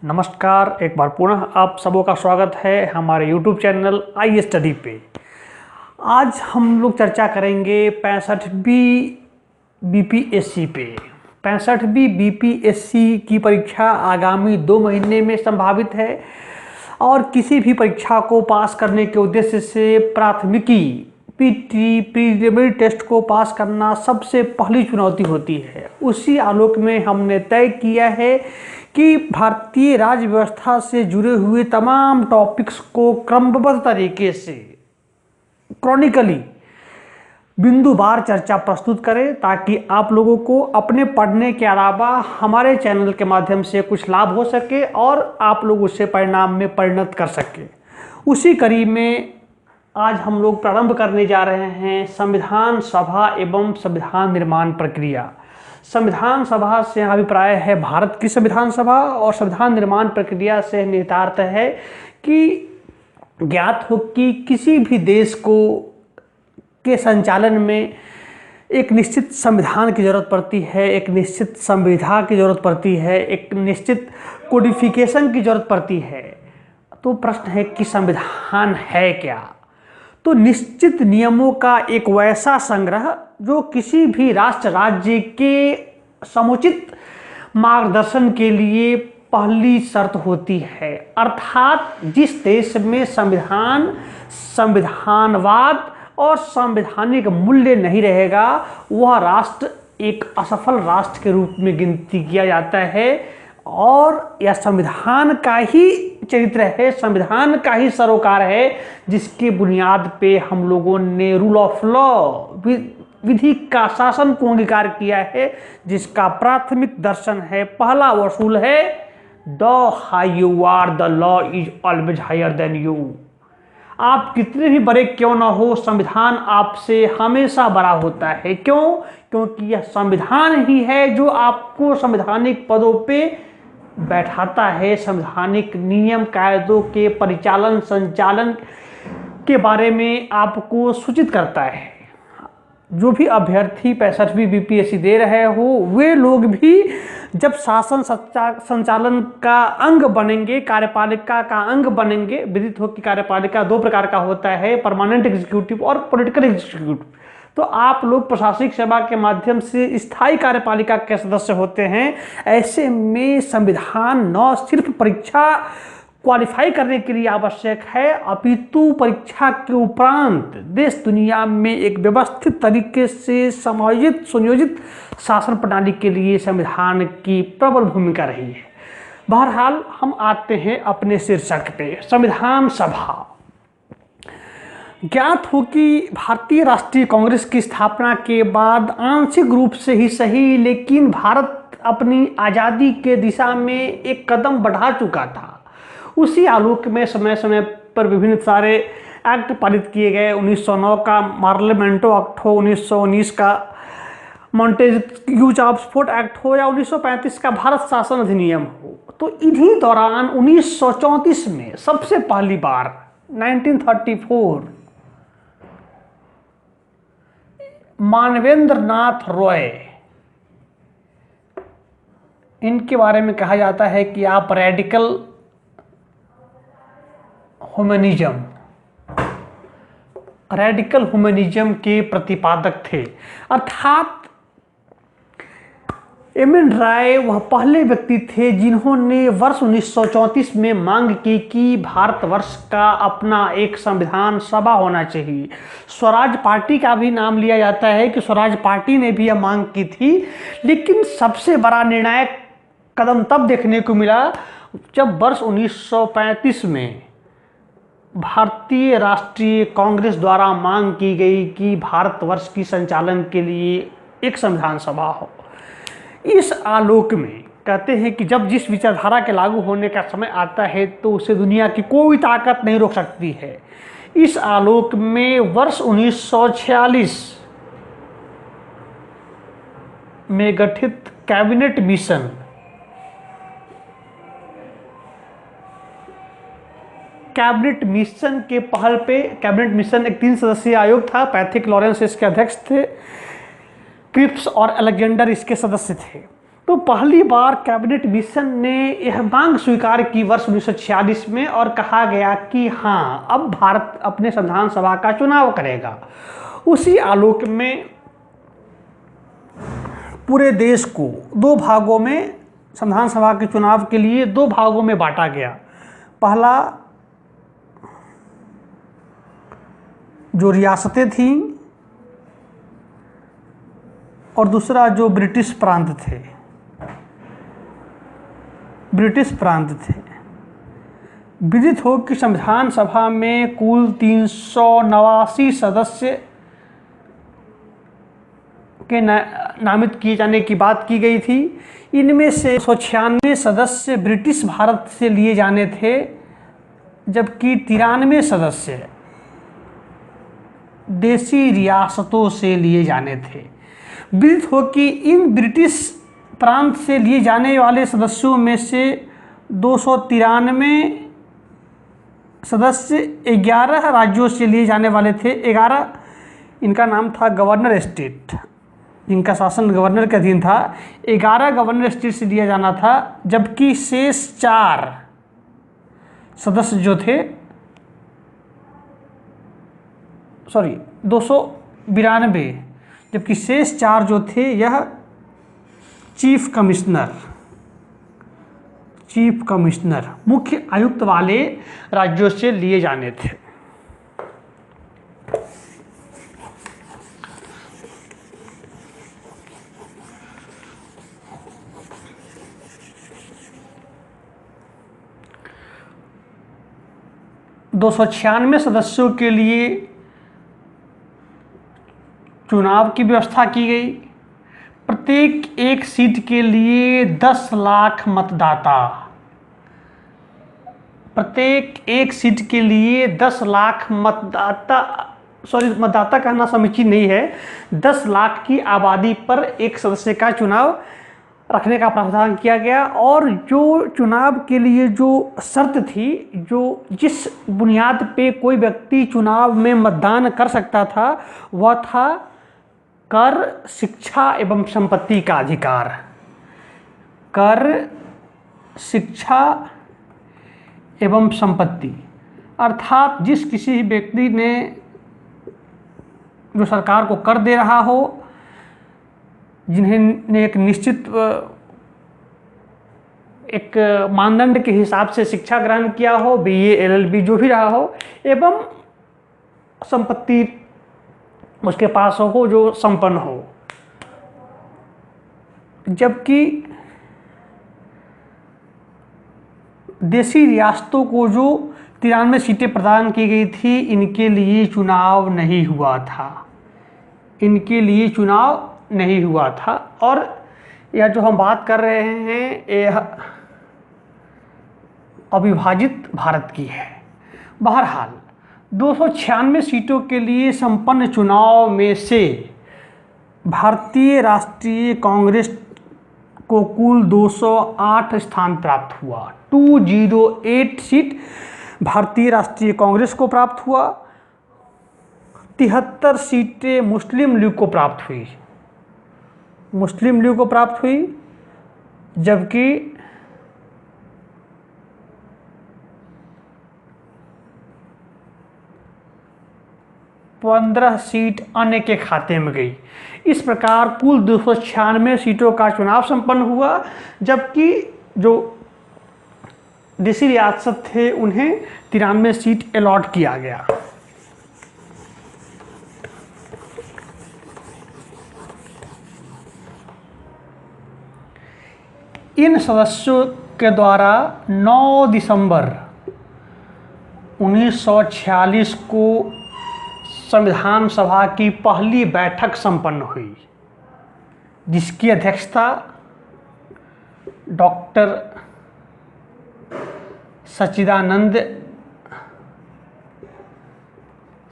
नमस्कार, एक बार पुनः आप सबों का स्वागत है हमारे YouTube चैनल आई स्टडी पे। आज हम लोग चर्चा करेंगे 65वीं बीपीएससी पे। 65वीं बीपीएससी की परीक्षा आगामी 2 महीने में संभावित है और किसी भी परीक्षा को पास करने के उद्देश्य से प्राथमिकी पीटी प्रीलिमिनरी टेस्ट को पास करना सबसे पहली चुनौती होती है। उसी आलोक में हमने तय किया है कि भारतीय राज्य व्यवस्था से जुड़े हुए तमाम टॉपिक्स को क्रमबद्ध तरीके से क्रॉनिकली बिंदुवार चर्चा प्रस्तुत करें ताकि आप लोगों को अपने पढ़ने के अलावा हमारे चैनल के माध्यम से कुछ लाभ हो सके और आप लोग उसे परिणाम में परिणत कर सके। उसी कड़ी में आज हम लोग प्रारंभ करने जा रहे हैं संविधान सभा एवं संविधान निर्माण प्रक्रिया। संविधान सभा से अभिप्राय है भारत की संविधान सभा और संविधान निर्माण प्रक्रिया से निहितार्थ है कि ज्ञात हो कि किसी भी देश को के संचालन में एक निश्चित संविधान की ज़रूरत पड़ती है, एक निश्चित संविधा की ज़रूरत पड़ती है, एक निश्चित कोडिफिकेशन की ज़रूरत पड़ती है। तो प्रश्न है कि संविधान है क्या? तो निश्चित नियमों का एक वैसा संग्रह जो किसी भी राष्ट्र राज्य के समुचित मार्गदर्शन के लिए पहली शर्त होती है। अर्थात जिस देश में संविधान, संविधानवाद और संवैधानिक मूल्य नहीं रहेगा वह राष्ट्र एक असफल राष्ट्र के रूप में गिनती किया जाता है और यह संविधान का ही चरित्र है, संविधान का ही सरोकार है जिसके बुनियाद पे हम लोगों ने रूल ऑफ लॉ, विधि का शासन को अंगीकार किया है, जिसका प्राथमिक दर्शन है, पहला वसूल है the high you are the law is always higher than you. आप कितने भी बड़े क्यों ना हो, संविधान आपसे हमेशा बड़ा होता है। क्यों? क्योंकि यह संविधान ही है जो आपको संवैधानिक पदों पे बैठाता है, संवैधानिक नियम कायदों के परिचालन संचालन के बारे में आपको सूचित करता है। जो भी अभ्यर्थी 65वीं बीपीएससी दे रहे हो वे लोग भी जब शासन संचालन का अंग बनेंगे, कार्यपालिका का अंग बनेंगे, विदित हो कि कार्यपालिका 2 प्रकार का होता है, परमानेंट एग्जीक्यूटिव और पॉलिटिकल एग्जीक्यूटिव। तो आप लोग प्रशासनिक सेवा के माध्यम से स्थायी कार्यपालिका के सदस्य होते हैं। ऐसे में संविधान न सिर्फ परीक्षा क्वालिफाई करने के लिए आवश्यक है अपितु परीक्षा के उपरांत देश दुनिया में एक व्यवस्थित तरीके से समायोजित सुनियोजित शासन प्रणाली के लिए संविधान की प्रबल भूमिका रही है। बहरहाल हम आते हैं अपने शीर्षक पे, संविधान सभा। ज्ञात हो कि भारतीय राष्ट्रीय कांग्रेस की स्थापना के बाद आंशिक रूप से ही सही लेकिन भारत अपनी आज़ादी के दिशा में एक कदम बढ़ा चुका था। उसी आलोक में समय समय पर विभिन्न सारे एक्ट पारित किए गए। 1909 का पार्लियामेंटो एक्ट हो, 1919 का मॉन्टेग्यू ऑक्सफोर्ड एक्ट हो या 1935 का भारत शासन अधिनियम हो। तो इन्हीं दौरान 1934 में सबसे पहली बार 1934 मानवेंद्र नाथ रॉय, इनके बारे में कहा जाता है कि आप रेडिकल ह्यूमनिज्म के प्रतिपादक थे। अर्थात एम.एन. राय वह पहले व्यक्ति थे जिन्होंने वर्ष 1934 में मांग की कि भारतवर्ष का अपना एक संविधान सभा होना चाहिए। स्वराज पार्टी का भी नाम लिया जाता है कि स्वराज पार्टी ने भी यह मांग की थी। लेकिन सबसे बड़ा निर्णायक कदम तब देखने को मिला जब वर्ष 1935 में भारतीय राष्ट्रीय कांग्रेस द्वारा मांग की गई कि भारतवर्ष की संचालन के लिए एक संविधान सभा हो। इस आलोक में कहते हैं कि जब जिस विचारधारा के लागू होने का समय आता है तो उसे दुनिया की कोई ताकत नहीं रोक सकती है। इस आलोक में वर्ष 1946 में गठित कैबिनेट मिशन के पहल पे, कैबिनेट मिशन एक 3 सदस्यीय आयोग था। पैथिक लॉरेंस इसके अध्यक्ष थे, क्रिप्स और अलेक्जेंडर इसके सदस्य थे। तो पहली बार कैबिनेट मिशन ने यह मांग स्वीकार की वर्ष 1946 में और कहा गया कि हाँ, अब भारत अपने संविधान सभा का चुनाव करेगा। उसी आलोक में पूरे देश को दो भागों में, संविधान सभा के चुनाव के लिए दो भागों में बांटा गया। पहला जो रियासतें थीं और दूसरा जो ब्रिटिश प्रांत थे। विदित हो कि संविधान सभा में कुल 389 सदस्य के नामित किए जाने की बात की गई थी। इनमें से 196 सदस्य ब्रिटिश भारत से लिए जाने थे, जबकि 93 सदस्य देसी रियासतों से लिए जाने थे। विदित हो कि इन ब्रिटिश प्रांत से लिए जाने वाले सदस्यों में से 293 सदस्य 11 राज्यों से लिए जाने वाले थे। 11 इनका नाम था गवर्नर स्टेट, जिनका शासन गवर्नर के अधीन था। 11 गवर्नर स्टेट से लिया जाना था, जबकि शेष 4 सदस्य जो थे 292, जबकि शेष 4 जो थे यह चीफ कमिश्नर मुख्य आयुक्त वाले राज्यों से लिए जाने थे। दो 296 सदस्यों के लिए चुनाव की व्यवस्था की गई। प्रत्येक एक सीट के लिए 10 लाख मतदाता, मतदाता कहना समीचीन नहीं है। 10 लाख की आबादी पर एक सदस्य का चुनाव रखने का प्रावधान किया गया। और जो चुनाव के लिए जो शर्त थी, जो जिस बुनियाद पे कोई व्यक्ति चुनाव में मतदान कर सकता था, वह था कर, शिक्षा एवं संपत्ति का अधिकार। कर, शिक्षा एवं संपत्ति, अर्थात जिस किसी व्यक्ति ने जो सरकार को कर दे रहा हो, जिन्हें एक निश्चित एक मानदंड के हिसाब से शिक्षा ग्रहण किया हो, BA LLB जो भी रहा हो, एवं संपत्ति उसके पास हो जो संपन्न हो। जबकि देसी रियासतों को जो 93 सीटें प्रदान की गई थी, इनके लिए चुनाव नहीं हुआ था। और यह जो हम बात कर रहे हैं, यह अविभाजित भारत की है। बहरहाल 296 सीटों के लिए संपन्न चुनाव में से भारतीय राष्ट्रीय कांग्रेस को कुल 208 स्थान प्राप्त हुआ। 208 सीट भारतीय राष्ट्रीय कांग्रेस को प्राप्त हुआ। 73 सीटें मुस्लिम लीग को प्राप्त हुई, जबकि 15 सीट अन्य के खाते में गई। इस प्रकार कुल 296 सीटों का चुनाव संपन्न हुआ, जबकि जो देसी रियासत थे उन्हें 93 सीट अलॉट किया गया। इन सदस्यों के द्वारा 9 दिसंबर 1946 को संविधान सभा की पहली बैठक संपन्न हुई, जिसकी अध्यक्षता डॉक्टर सच्चिदानंद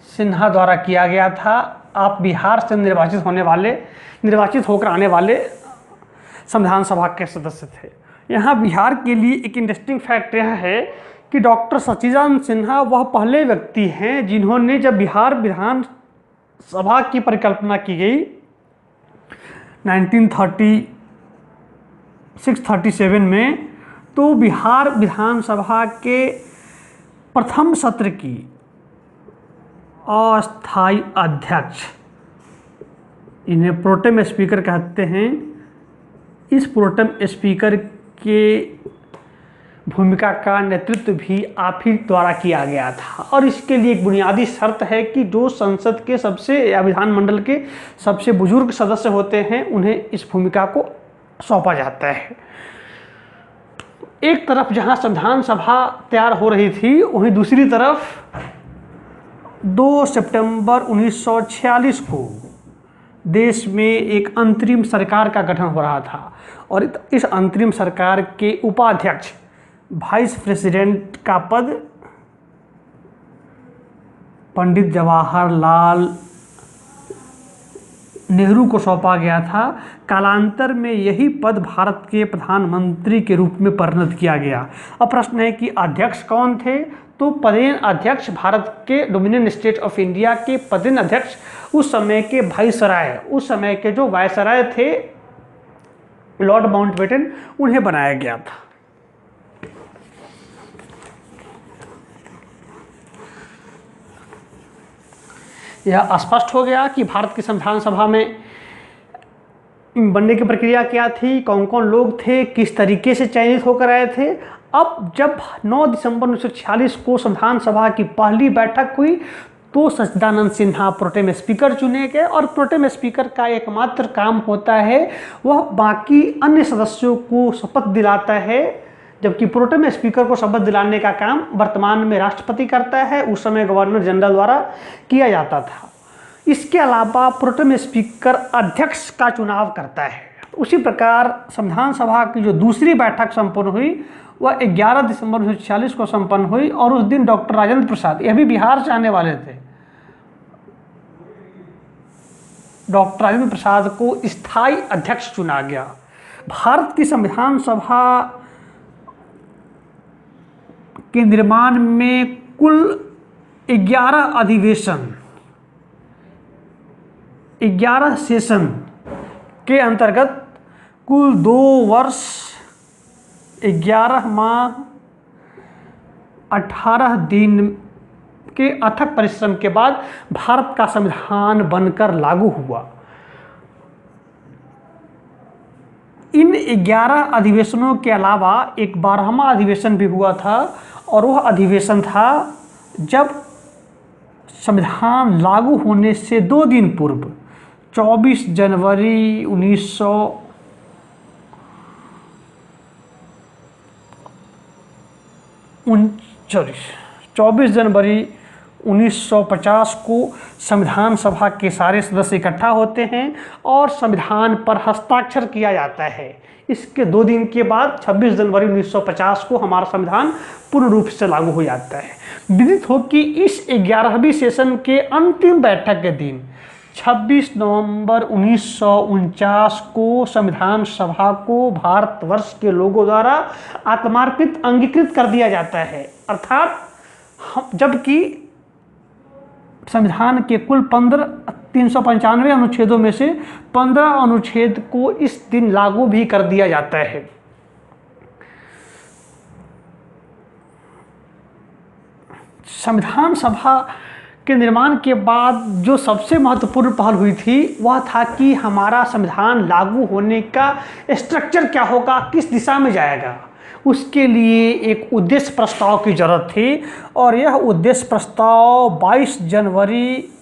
सिन्हा द्वारा किया गया था। आप बिहार से निर्वाचित होकर आने वाले संविधान सभा के सदस्य थे। यहाँ बिहार के लिए एक इंटरेस्टिंग फैक्ट यह है कि डॉक्टर सच्चिदानंद सिन्हा वह पहले व्यक्ति हैं जिन्होंने, जब बिहार विधान सभा की परिकल्पना की गई 637 में, तो बिहार विधानसभा के प्रथम सत्र की अस्थाई अध्यक्ष, इन्हें प्रोटेम स्पीकर कहते हैं, इस प्रोटेम स्पीकर के भूमिका का नेतृत्व भी आप ही द्वारा किया गया था। और इसके लिए एक बुनियादी शर्त है कि जो संसद के सबसे या विधानमंडल के सबसे बुजुर्ग सदस्य होते हैं उन्हें इस भूमिका को सौंपा जाता है। एक तरफ जहां संविधान सभा तैयार हो रही थी, वहीं दूसरी तरफ 2 सितंबर 1946 को देश में एक अंतरिम सरकार का गठन हो रहा था और इस अंतरिम सरकार के उपाध्यक्ष वाइस प्रेसिडेंट का पद पंडित जवाहरलाल नेहरू को सौंपा गया था। कालांतर में यही पद भारत के प्रधानमंत्री के रूप में परिणत किया गया। अब प्रश्न है कि अध्यक्ष कौन थे? तो पदेन अध्यक्ष भारत के डोमिनियन स्टेट ऑफ इंडिया के पदेन अध्यक्ष उस समय के वायसराय, उस समय के जो वायसराय थे लॉर्ड माउंटबेटन, उन्हें बनाया गया था। यह स्पष्ट हो गया कि भारत की संविधान सभा में बनने की प्रक्रिया क्या थी, कौन कौन लोग थे, किस तरीके से चयनित होकर आए थे। अब जब 9 दिसंबर 1946 को संविधान सभा की पहली बैठक हुई तो सच्चिदानंद सिन्हा प्रोटेम स्पीकर चुने गए और प्रोटेम स्पीकर का एकमात्र काम होता है वह बाकी अन्य सदस्यों को शपथ दिलाता है, जबकि प्रोटेम स्पीकर को शपथ दिलाने का काम वर्तमान में राष्ट्रपति करता है, उस समय गवर्नर जनरल द्वारा किया जाता था। इसके अलावा प्रोटेम स्पीकर अध्यक्ष का चुनाव करता है। उसी प्रकार संविधान सभा की जो दूसरी बैठक संपन्न हुई वह 11 दिसंबर 1946 को संपन्न हुई और उस दिन डॉक्टर राजेंद्र प्रसाद, यह भी बिहार से आने वाले थे, डॉक्टर राजेंद्र प्रसाद को स्थायी अध्यक्ष चुना गया। भारत की संविधान सभा के निर्माण में कुल 11 अधिवेशन, 11 सेशन के अंतर्गत कुल 2 वर्ष 11 माह 18 दिन के अथक परिश्रम के बाद भारत का संविधान बनकर लागू हुआ। इन 11 अधिवेशनों के अलावा एक 12वां अधिवेशन भी हुआ था और वह अधिवेशन था जब संविधान लागू होने से 2 दिन पूर्व 24 जनवरी 1950 को संविधान सभा के सारे सदस्य इकट्ठा होते हैं और संविधान पर हस्ताक्षर किया जाता है। इसके 2 दिन के बाद 26 जनवरी 1950 को हमारा संविधान पूर्ण रूप से लागू हो जाता है। विदित हो कि इस 11वीं सेशन के अंतिम बैठक के दिन 26 नवंबर 1949 को संविधान सभा को भारतवर्ष के लोगों द्वारा आत्मार्पित अंगीकृत कर दिया जाता है। अर्थात जबकि संविधान के कुल 395 अनुच्छेदों में से 15 अनुच्छेद को इस दिन लागू भी कर दिया जाता है। संविधान सभा के निर्माण के बाद जो सबसे महत्वपूर्ण पहल हुई थी वह था कि हमारा संविधान लागू होने का स्ट्रक्चर क्या होगा, किस दिशा में जाएगा। उसके लिए एक उद्देश्य प्रस्ताव की जरूरत थी और यह उद्देश्य प्रस्ताव 22 जनवरी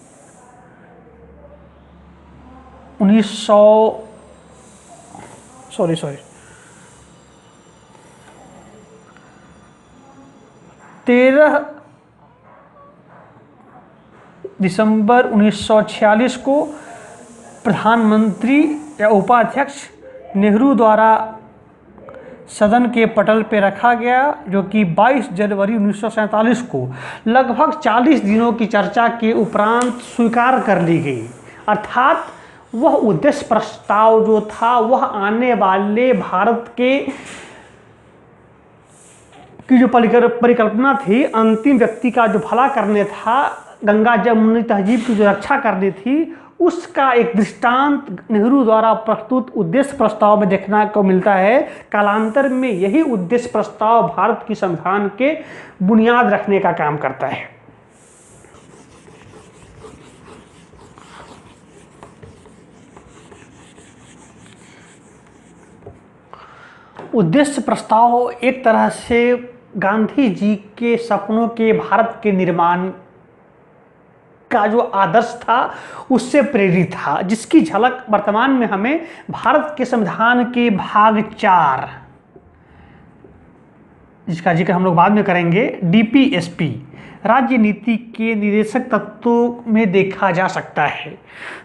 13 दिसंबर 1946 को प्रधानमंत्री या उपाध्यक्ष नेहरू द्वारा सदन के पटल पर रखा गया, जो कि 22 जनवरी 1947 को लगभग 40 दिनों की चर्चा के उपरांत स्वीकार कर ली गई। अर्थात वह उद्देश्य प्रस्ताव जो था वह आने वाले भारत के की जो परिकल्पना थी, अंतिम व्यक्ति का जो भला करने था, गंगा जमुनी तहजीब की जो रक्षा करनी थी, उसका एक दृष्टांत नेहरू द्वारा प्रस्तुत उद्देश्य प्रस्ताव में देखने को मिलता है। कालांतर में यही उद्देश्य प्रस्ताव भारत की संविधान के बुनियाद रखने का काम करता है। उद्देश्य प्रस्ताव एक तरह से गांधी जी के सपनों के भारत के निर्माण का जो आदर्श था उससे प्रेरित था, जिसकी झलक वर्तमान में हमें भारत के संविधान के भाग 4, जिसका जिक्र हम लोग बाद में करेंगे, डीपीएसपी राज्य नीति के निर्देशक तत्वों में देखा जा सकता है।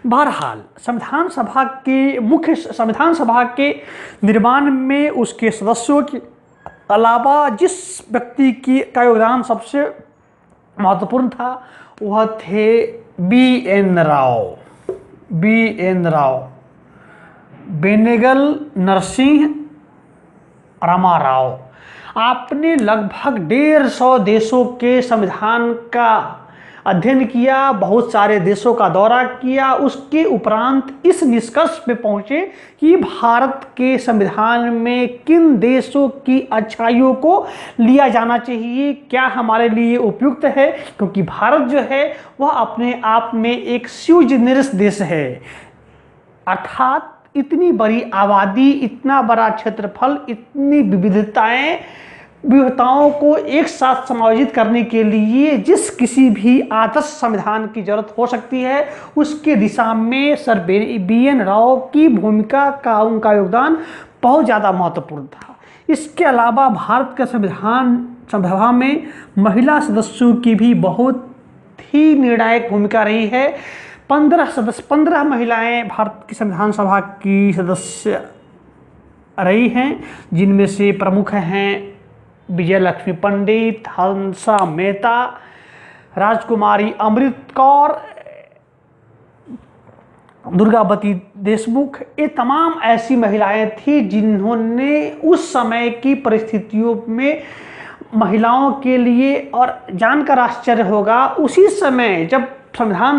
बहरहाल संविधान सभा के निर्माण में उसके सदस्यों के अलावा जिस व्यक्ति का योगदान सबसे महत्वपूर्ण था वह थे बी.एन. राव, बेनेगल नरसिंह रामाराव। आपने लगभग 150 देशों के संविधान का अध्ययन किया, बहुत सारे देशों का दौरा किया। उसके उपरांत इस निष्कर्ष पे पहुंचे कि भारत के संविधान में किन देशों की अच्छाइयों को लिया जाना चाहिए, क्या हमारे लिए उपयुक्त है, क्योंकि भारत जो है वह अपने आप में एक स्यू जेनेरिस देश है, अर्थात इतनी बड़ी आबादी, इतना बड़ा क्षेत्रफल, इतनी विविधताओं को एक साथ समायोजित करने के लिए जिस किसी भी आदर्श संविधान की जरूरत हो सकती है, उसके दिशा में सर बी.एन. राव की भूमिका का, उनका योगदान बहुत ज़्यादा महत्वपूर्ण था। इसके अलावा भारत का संविधान सभा में महिला सदस्यों की भी बहुत ही निर्णायक भूमिका रही है। 15 महिलाएं भारत की संविधान सभा की सदस्य रही हैं, जिनमें से प्रमुख हैं विजय लक्ष्मी पंडित, हंसा मेहता, राजकुमारी अमृत कौर, दुर्गावती देशमुख। ये तमाम ऐसी महिलाएं थी जिन्होंने उस समय की परिस्थितियों में महिलाओं के लिए, और जानकर आश्चर्य होगा, उसी समय जब संविधान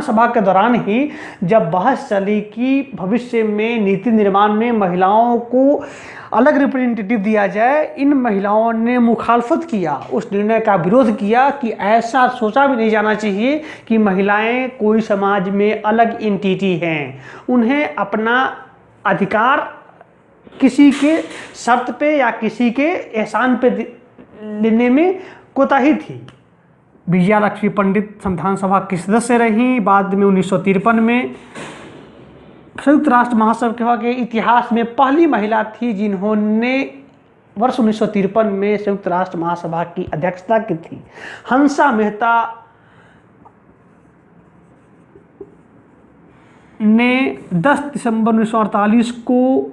सभा के दौरान ही जब बहस चली कि भविष्य में नीति निर्माण में महिलाओं को अलग रिप्रेजेंटेटिव दिया जाए, इन महिलाओं ने मुखालफत किया, उस निर्णय का विरोध किया कि ऐसा सोचा भी नहीं जाना चाहिए कि महिलाएं कोई समाज में अलग एंटिटी हैं। उन्हें अपना अधिकार किसी के शर्त पे या किसी के एहसान पे लेने में कोताही थी। विजया लक्ष्मी पंडित संविधान सभा की सदस्य रहीं। बाद में 1953 में संयुक्त राष्ट्र महासभा के इतिहास में पहली महिला थी जिन्होंने वर्ष 1953 में संयुक्त राष्ट्र महासभा की अध्यक्षता की थी। हंसा मेहता ने 10 दिसंबर 1948 को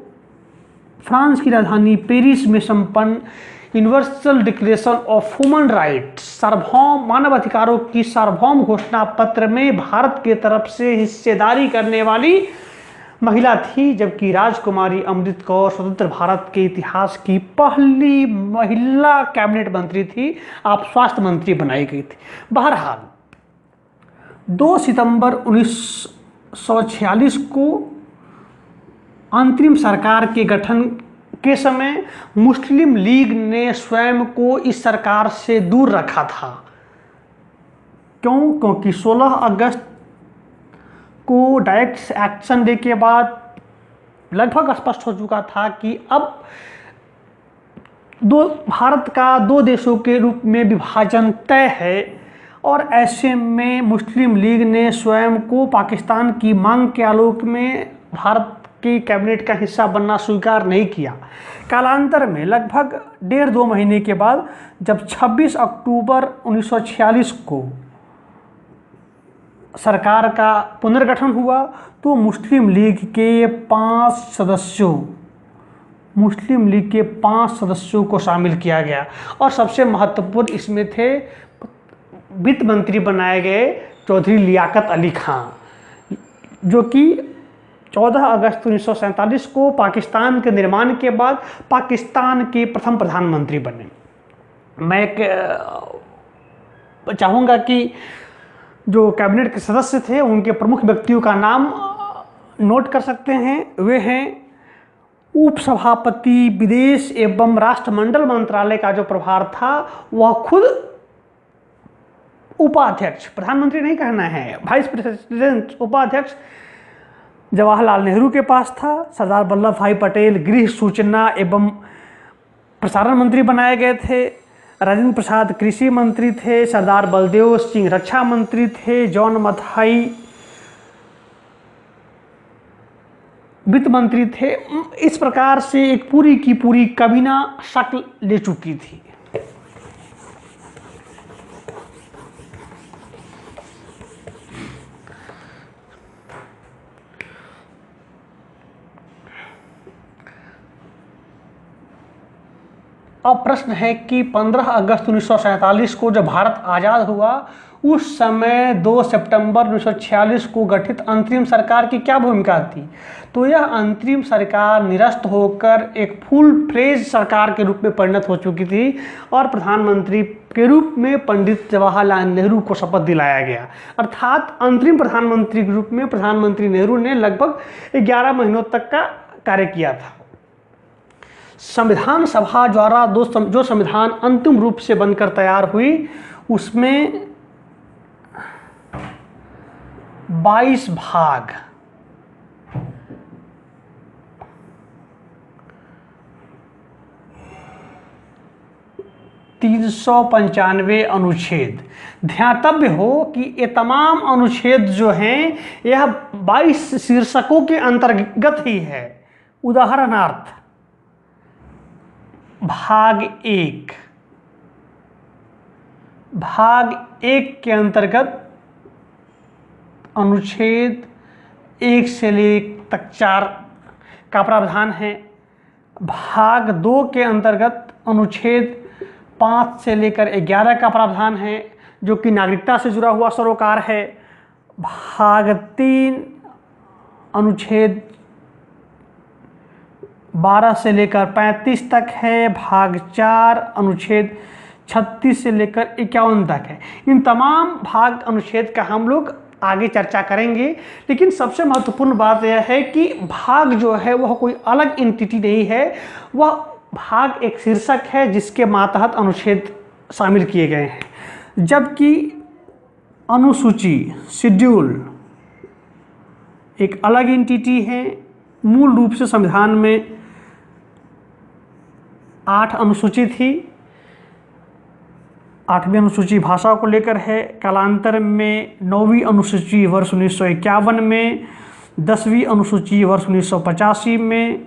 फ्रांस की राजधानी पेरिस में संपन्न Universal Declaration of Human Rights, सार्वभौम मानव अधिकारों की सार्वभौम घोषणा पत्र में भारत के तरफ से हिस्सेदारी करने वाली महिला थी, जबकि राजकुमारी अमृत कौर स्वतंत्र भारत के इतिहास की पहली महिला कैबिनेट मंत्री थी। आप स्वास्थ्य मंत्री बनाई गई थी। बहरहाल 2 सितंबर 1946 को अंतरिम सरकार के गठन के समय मुस्लिम लीग ने स्वयं को इस सरकार से दूर रखा था। क्यों? क्योंकि 16 अगस्त को डायरेक्ट एक्शन डे के बाद लगभग स्पष्ट हो चुका था कि अब भारत का 2 देशों के रूप में विभाजन तय है, और ऐसे में मुस्लिम लीग ने स्वयं को पाकिस्तान की मांग के आलोक में भारत की कैबिनेट का हिस्सा बनना स्वीकार नहीं किया। कालांतर में लगभग 1.5-2 महीने के बाद जब 26 अक्टूबर 1946 को सरकार का पुनर्गठन हुआ तो मुस्लिम लीग के 5 सदस्यों को शामिल किया गया, और सबसे महत्वपूर्ण इसमें थे वित्त मंत्री बनाए गए चौधरी लियाकत अली खां, जो कि 14 अगस्त 1947 को पाकिस्तान के निर्माण के बाद पाकिस्तान के प्रथम प्रधानमंत्री बने। मैं चाहूँगा कि जो कैबिनेट के सदस्य थे उनके प्रमुख व्यक्तियों का नाम नोट कर सकते हैं। वे हैं उपसभापति, विदेश एवं राष्ट्रमंडल मंत्रालय का जो प्रभार था वह खुद उपाध्यक्ष, प्रधानमंत्री नहीं कहना है, वाइस प्रेसिडेंट, उपाध्यक्ष जवाहरलाल नेहरू के पास था। सरदार वल्लभ भाई पटेल गृह, सूचना एवं प्रसारण मंत्री बनाए गए थे। राजेंद्र प्रसाद कृषि मंत्री थे। सरदार बलदेव सिंह रक्षा मंत्री थे। जॉन मथाई वित्त मंत्री थे। इस प्रकार से एक पूरी की पूरी काबीना शक्ल ले चुकी थी। अब प्रश्न है कि 15 अगस्त 1947 को जब भारत आज़ाद हुआ उस समय 2 सितंबर 1946 को गठित अंतरिम सरकार की क्या भूमिका थी? तो यह अंतरिम सरकार निरस्त होकर एक फुल फ्लेज सरकार के रूप में परिणत हो चुकी थी और प्रधानमंत्री के रूप में पंडित जवाहरलाल नेहरू को शपथ दिलाया गया। अर्थात अंतरिम प्रधानमंत्री के रूप में प्रधानमंत्री नेहरू ने लगभग 11 महीनों तक का कार्य किया था। संविधान सभा द्वारा जो संविधान अंतिम रूप से बनकर तैयार हुई उसमें 22 भाग, 395 अनुच्छेद। ध्यातव्य हो कि ये तमाम अनुच्छेद जो हैं यह 22 शीर्षकों के अंतर्गत ही है। उदाहरणार्थ भाग 1 के अंतर्गत अनुच्छेद 1 से लेकर 4 का प्रावधान है। भाग 2 के अंतर्गत अनुच्छेद 5 से लेकर 11 का प्रावधान है जो कि नागरिकता से जुड़ा हुआ सरोकार है। भाग 3 अनुच्छेद 12 से लेकर 35 तक है। भाग 4 अनुच्छेद 36 से लेकर 51 तक है। इन तमाम भाग अनुच्छेद का हम लोग आगे चर्चा करेंगे, लेकिन सबसे महत्वपूर्ण बात यह है कि भाग जो है वह कोई अलग एंटिटी नहीं है, वह भाग एक शीर्षक है जिसके मातहत अनुच्छेद शामिल किए गए हैं। जबकि अनुसूची, शेड्यूल एक अलग एंटिटी है। मूल रूप से संविधान में 8 अनुसूची थी। 8वीं अनुसूची भाषा को लेकर है। कालांतर में 9वीं अनुसूची वर्ष 1951 में, 10वीं अनुसूची वर्ष 1985 में,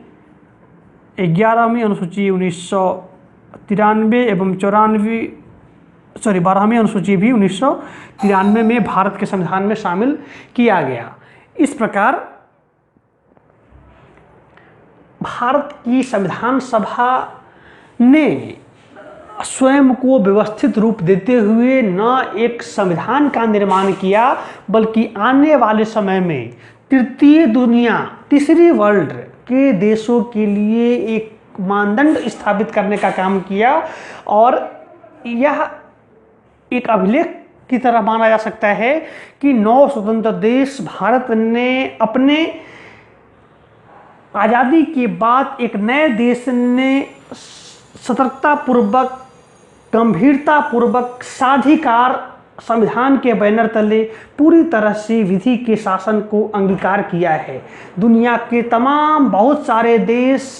11वीं अनुसूची 1993 एवं 12वीं अनुसूची भी 1993 में भारत के संविधान में शामिल किया गया। इस प्रकार भारत की संविधान सभा ने स्वयं को व्यवस्थित रूप देते हुए न एक संविधान का निर्माण किया बल्कि आने वाले समय में तृतीय दुनिया, तीसरी वर्ल्ड के देशों के लिए एक मानदंड स्थापित करने का काम किया। और यह एक अभिलेख की तरह माना जा सकता है कि 9 स्वतंत्र देश भारत ने अपने आज़ादी के बाद एक नए देश ने सतर्कतापूर्वक, गंभीरतापूर्वक, साधिकार संविधान के बैनर तले पूरी तरह से विधि के शासन को अंगीकार किया है। दुनिया के तमाम बहुत सारे देश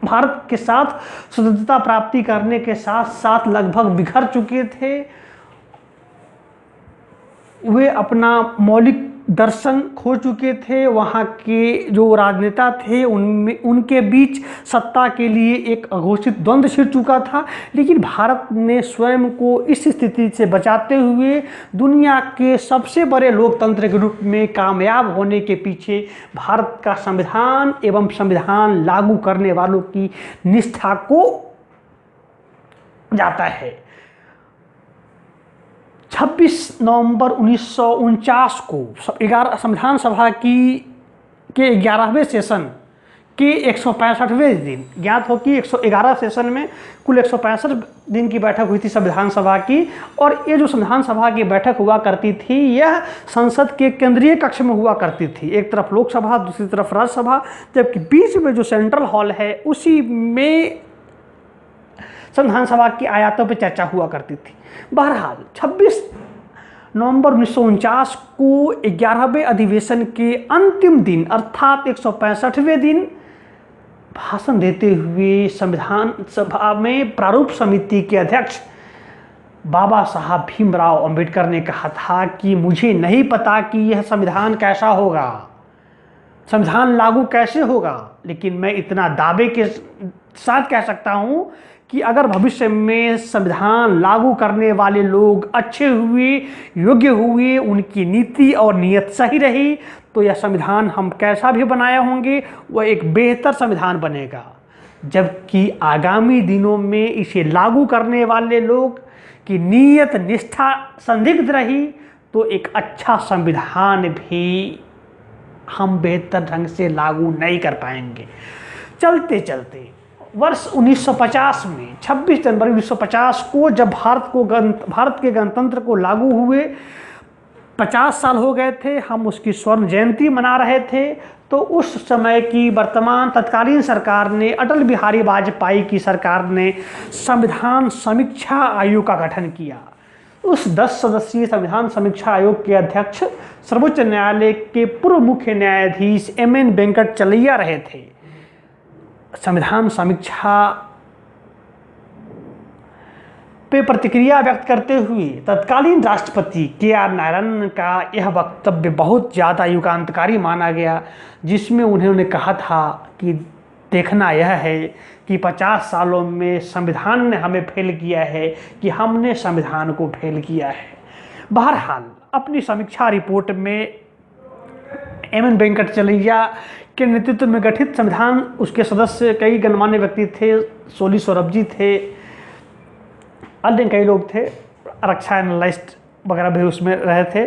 भारत के साथ स्वतंत्रता प्राप्ति करने के साथ साथ लगभग बिखर चुके थे। वे अपना मौलिक दर्शन खो चुके थे। वहाँ के जो राजनेता थे उनके बीच सत्ता के लिए एक अघोषित द्वंद्व छिड़ चुका था। लेकिन भारत ने स्वयं को इस स्थिति से बचाते हुए दुनिया के सबसे बड़े लोकतंत्र के रूप में कामयाब होने के पीछे भारत का संविधान एवं संविधान लागू करने वालों की निष्ठा को जाता है। 26 नवंबर 1949 को संविधान सभा के 11वें सेशन के 165वें दिन, ज्ञात हो कि 111 सेशन में कुल 165 दिन की बैठक हुई थी संविधान सभा की। और ये जो संविधान सभा की बैठक हुआ करती थी यह संसद के केंद्रीय कक्ष में हुआ करती थी, एक तरफ लोकसभा दूसरी तरफ राज्यसभा, जबकि बीच में जो सेंट्रल हॉल है उसी में संविधान सभा की आयातों पर चर्चा हुआ करती थी। बहरहाल 26 नवंबर 1949 को 11वें अधिवेशन के अंतिम दिन अर्थात 165वें दिन भाषण देते हुए संविधान सभा में प्रारूप समिति के अध्यक्ष बाबा साहब भीमराव अंबेडकर ने कहा था कि मुझे नहीं पता कि यह संविधान कैसा होगा, संविधान लागू कैसे होगा, लेकिन मैं इतना दावे के साथ कह सकता हूं कि अगर भविष्य में संविधान लागू करने वाले लोग अच्छे हुए, योग्य हुए, उनकी नीति और नीयत सही रही तो यह संविधान हम कैसा भी बनाए होंगे वह एक बेहतर संविधान बनेगा। जबकि आगामी दिनों में इसे लागू करने वाले लोग की नीयत निष्ठा संदिग्ध रही तो एक अच्छा संविधान भी हम बेहतर ढंग से लागू नहीं कर पाएंगे। चलते चलते वर्ष 1950 में 26 जनवरी 1950 को जब भारत के गणतंत्र को लागू हुए 50 साल हो गए थे, हम उसकी स्वर्ण जयंती मना रहे थे, तो उस समय की वर्तमान तत्कालीन सरकार ने, अटल बिहारी वाजपेयी की सरकार ने संविधान समीक्षा आयोग का गठन किया। उस 10 सदस्यीय संविधान समीक्षा आयोग के अध्यक्ष सर्वोच्च न्यायालय के पूर्व मुख्य न्यायाधीश MN वेंकटचलैया रहे थे। संविधान समीक्षा पे प्रतिक्रिया व्यक्त करते हुए तत्कालीन राष्ट्रपति KR नारायणन का यह वक्तव्य बहुत ज़्यादा युगांतकारी माना गया, जिसमें उन्होंने कहा था कि देखना यह है कि 50 सालों में संविधान ने हमें फेल किया है कि हमने संविधान को फेल किया है। बहरहाल अपनी समीक्षा रिपोर्ट में MN वेंकटचलैया के नेतृत्व में गठित संविधान, उसके सदस्य कई गणमान्य व्यक्ति थे, सोली सोरभजी थे, अन्य कई लोग थे, रक्षा एनालिस्ट वगैरह भी उसमें रहे थे।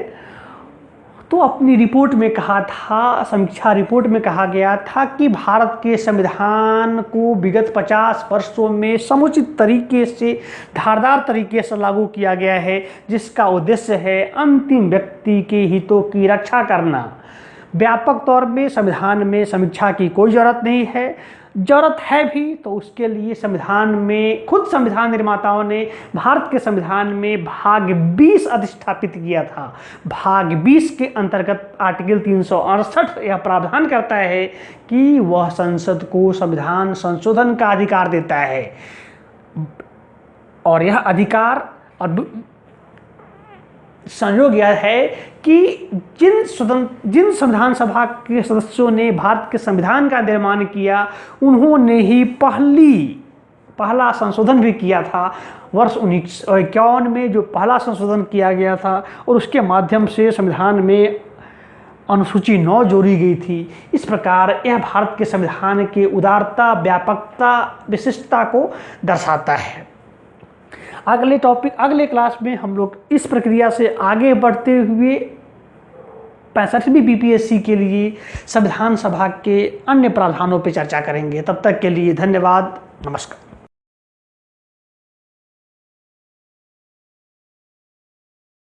तो अपनी रिपोर्ट में कहा था, समीक्षा रिपोर्ट में कहा गया था कि भारत के संविधान को विगत 50 वर्षों में समुचित तरीके से, धारदार तरीके से लागू किया गया है, जिसका उद्देश्य है अंतिम व्यक्ति के हितों की रक्षा करना। व्यापक तौर में संविधान में समीक्षा की कोई ज़रूरत नहीं है, ज़रूरत है भी तो उसके लिए संविधान में, खुद संविधान निर्माताओं ने भारत के संविधान में भाग 20 अधिष्ठापित किया था। भाग 20 के अंतर्गत आर्टिकल 368 यह प्रावधान करता है कि वह संसद को संविधान संशोधन का अधिकार देता है, और यह अधिकार और संयोग यह है कि जिन संविधान सभा के सदस्यों ने भारत के संविधान का निर्माण किया, उन्होंने ही पहला संशोधन भी किया था वर्ष 1951 में, जो पहला संशोधन किया गया था, और उसके माध्यम से संविधान में अनुसूची 9 जोड़ी गई थी। इस प्रकार यह भारत के संविधान के उदारता, व्यापकता, विशिष्टता को दर्शाता है। अगले क्लास में हम लोग इस प्रक्रिया से आगे बढ़ते हुए 65वीं BPSC के लिए संविधान सभा के अन्य प्रावधानों पर चर्चा करेंगे। तब तक के लिए धन्यवाद, नमस्कार।